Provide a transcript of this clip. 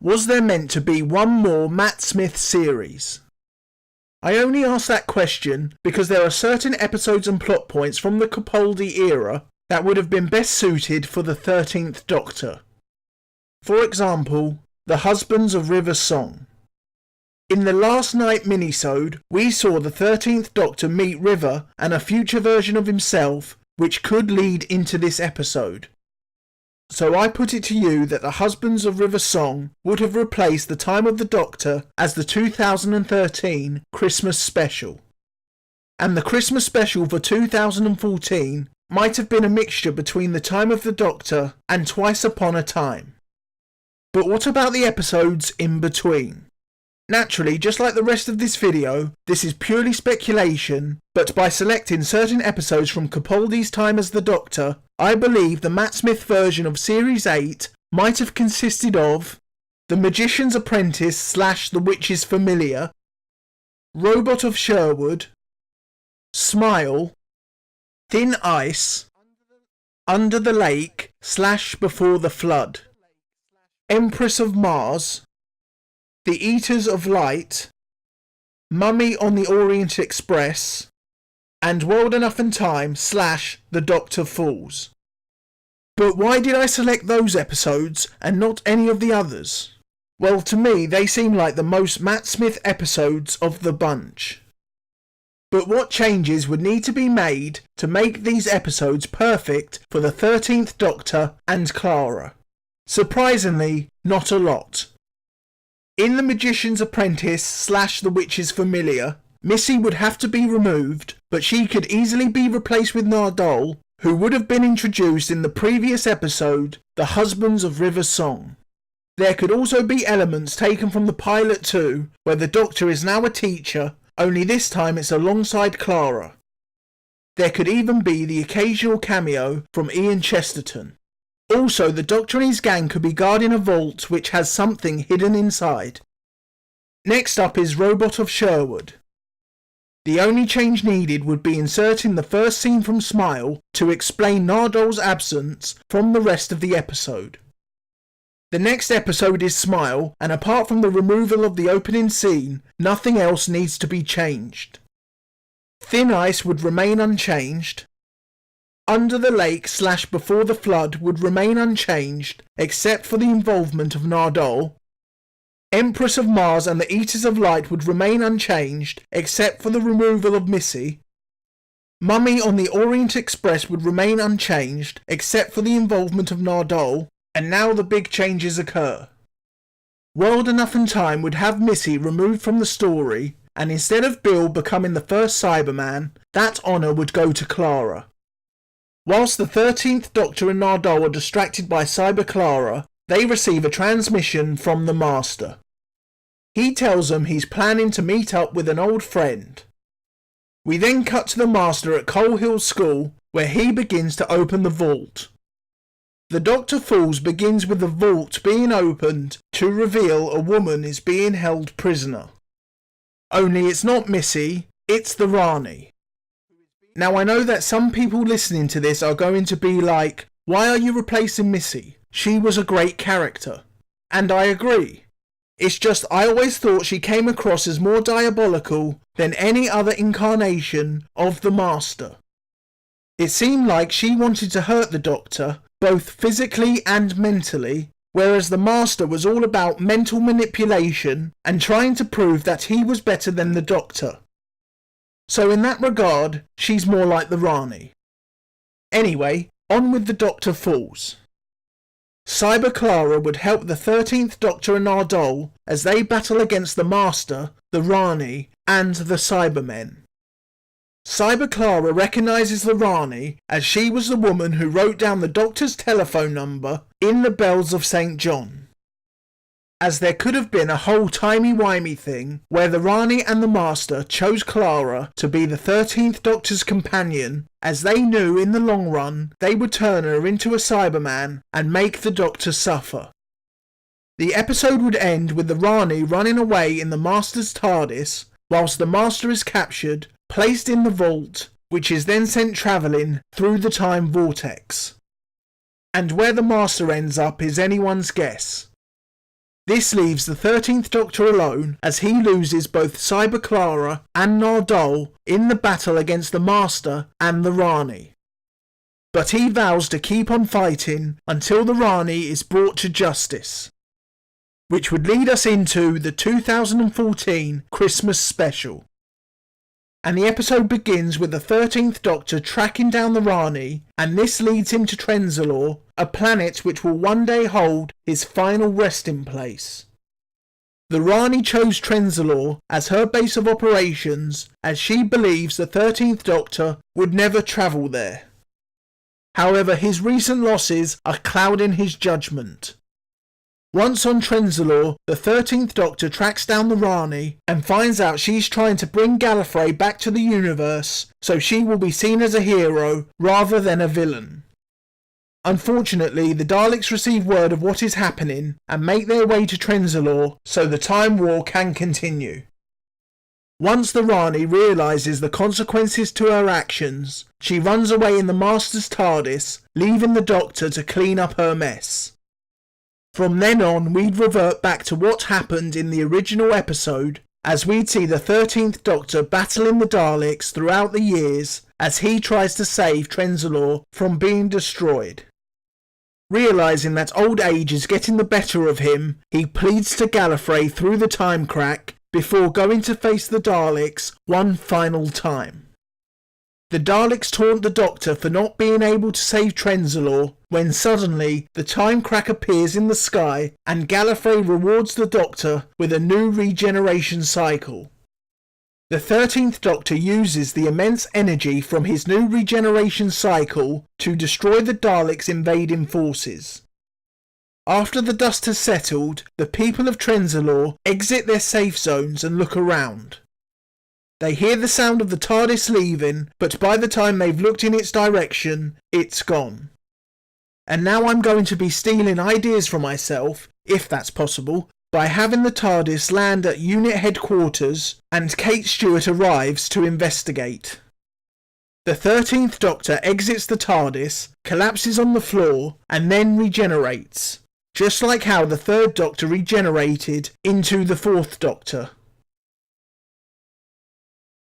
Was there meant to be one more Matt Smith series? I only ask that question because there are certain episodes and plot points from the Capaldi era that would have been best suited for the 13th Doctor. For example, the Husbands of River Song. In the Last Night minisode, we saw the 13th Doctor meet River and a future version of himself, which could lead into this episode. So I put it to you that the Husbands of River Song would have replaced the Time of the Doctor as the 2013 Christmas special. And the Christmas special for 2014 might have been a mixture between the Time of the Doctor and Twice Upon a Time. But what about the episodes in between? Naturally, just like the rest of this video, this is purely speculation, but by selecting certain episodes from Capaldi's time as the Doctor, I believe the Matt Smith version of Series 8 might have consisted of The Magician's Apprentice / The Witch's Familiar, Robot of Sherwood, Smile, Thin Ice, Under the Lake / Before the Flood, Empress of Mars, The Eaters of Light, Mummy on the Orient Express, and World Enough and Time / The Doctor Falls. But why did I select those episodes and not any of the others? Well, to me they seem like the most Matt Smith episodes of the bunch. But what changes would need to be made to make these episodes perfect for the 13th Doctor and Clara? Surprisingly, not a lot. In The Magician's Apprentice / The Witch's Familiar, Missy would have to be removed, but she could easily be replaced with Nardole, who would have been introduced in the previous episode, The Husbands of River Song. There could also be elements taken from the pilot too, where the Doctor is now a teacher, only this time it's alongside Clara. There could even be the occasional cameo from Ian Chesterton. Also, the Doctor and his gang could be guarding a vault which has something hidden inside. Next up is Robot of Sherwood. The only change needed would be inserting the first scene from Smile to explain Nardole's absence from the rest of the episode. The next episode is Smile, and apart from the removal of the opening scene, nothing else needs to be changed. Thin Ice would remain unchanged. Under the Lake / Before the Flood would remain unchanged, except for the involvement of Nardole. Empress of Mars and the Eaters of Light would remain unchanged, except for the removal of Missy. Mummy on the Orient Express would remain unchanged, except for the involvement of Nardole, and now the big changes occur. World Enough and Time would have Missy removed from the story, and instead of Bill becoming the first Cyberman, that honour would go to Clara. Whilst the 13th Doctor and Nardole are distracted by Cyber Clara, they receive a transmission from the Master. He tells them he's planning to meet up with an old friend. We then cut to the Master at Coal Hill School, where he begins to open the vault. The Doctor Falls begins with the vault being opened to reveal a woman is being held prisoner. Only it's not Missy, it's the Rani. Now I know that some people listening to this are going to be like, why are you replacing Missy? She was a great character. And I agree. It's just I always thought she came across as more diabolical than any other incarnation of the Master. It seemed like she wanted to hurt the Doctor, both physically and mentally, whereas the Master was all about mental manipulation and trying to prove that he was better than the Doctor. So in that regard, she's more like the Rani. Anyway, on with the Doctor Falls. Cyber Clara would help the 13th Doctor and Nardole as they battle against the Master, the Rani, and the Cybermen. Cyber Clara recognises the Rani as she was the woman who wrote down the Doctor's telephone number in the Bells of St. John. As there could have been a whole timey-wimey thing where the Rani and the Master chose Clara to be the 13th Doctor's companion, as they knew in the long run they would turn her into a Cyberman and make the Doctor suffer. The episode would end with the Rani running away in the Master's TARDIS, whilst the Master is captured, placed in the vault, which is then sent travelling through the time vortex. And where the Master ends up is anyone's guess. This leaves the 13th Doctor alone as he loses both Cyber Clara and Nardole in the battle against the Master and the Rani. But he vows to keep on fighting until the Rani is brought to justice. Which would lead us into the 2014 Christmas special. And the episode begins with the 13th Doctor tracking down the Rani, and this leads him to Trenzalore, a planet which will one day hold his final resting place. The Rani chose Trenzalore as her base of operations as she believes the 13th Doctor would never travel there. However, his recent losses are clouding his judgment. Once on Trenzalore, the 13th Doctor tracks down the Rani and finds out she's trying to bring Gallifrey back to the universe so she will be seen as a hero rather than a villain. Unfortunately, the Daleks receive word of what is happening and make their way to Trenzalore so the Time War can continue. Once the Rani realises the consequences to her actions, she runs away in the Master's TARDIS, leaving the Doctor to clean up her mess. From then on, we'd revert back to what happened in the original episode, as we'd see the 13th Doctor battling the Daleks throughout the years as he tries to save Trenzalore from being destroyed. Realising that old age is getting the better of him, he pleads to Gallifrey through the time crack before going to face the Daleks one final time. The Daleks taunt the Doctor for not being able to save Trenzalore when suddenly the time crack appears in the sky and Gallifrey rewards the Doctor with a new regeneration cycle. The 13th Doctor uses the immense energy from his new regeneration cycle to destroy the Daleks' invading forces. After the dust has settled, the people of Trenzalore exit their safe zones and look around. They hear the sound of the TARDIS leaving, but by the time they've looked in its direction, it's gone. And now I'm going to be stealing ideas from myself, if that's possible, by having the TARDIS land at unit headquarters and Kate Stewart arrives to investigate. The 13th Doctor exits the TARDIS, collapses on the floor, and then regenerates, just like how the 3rd Doctor regenerated into the 4th Doctor.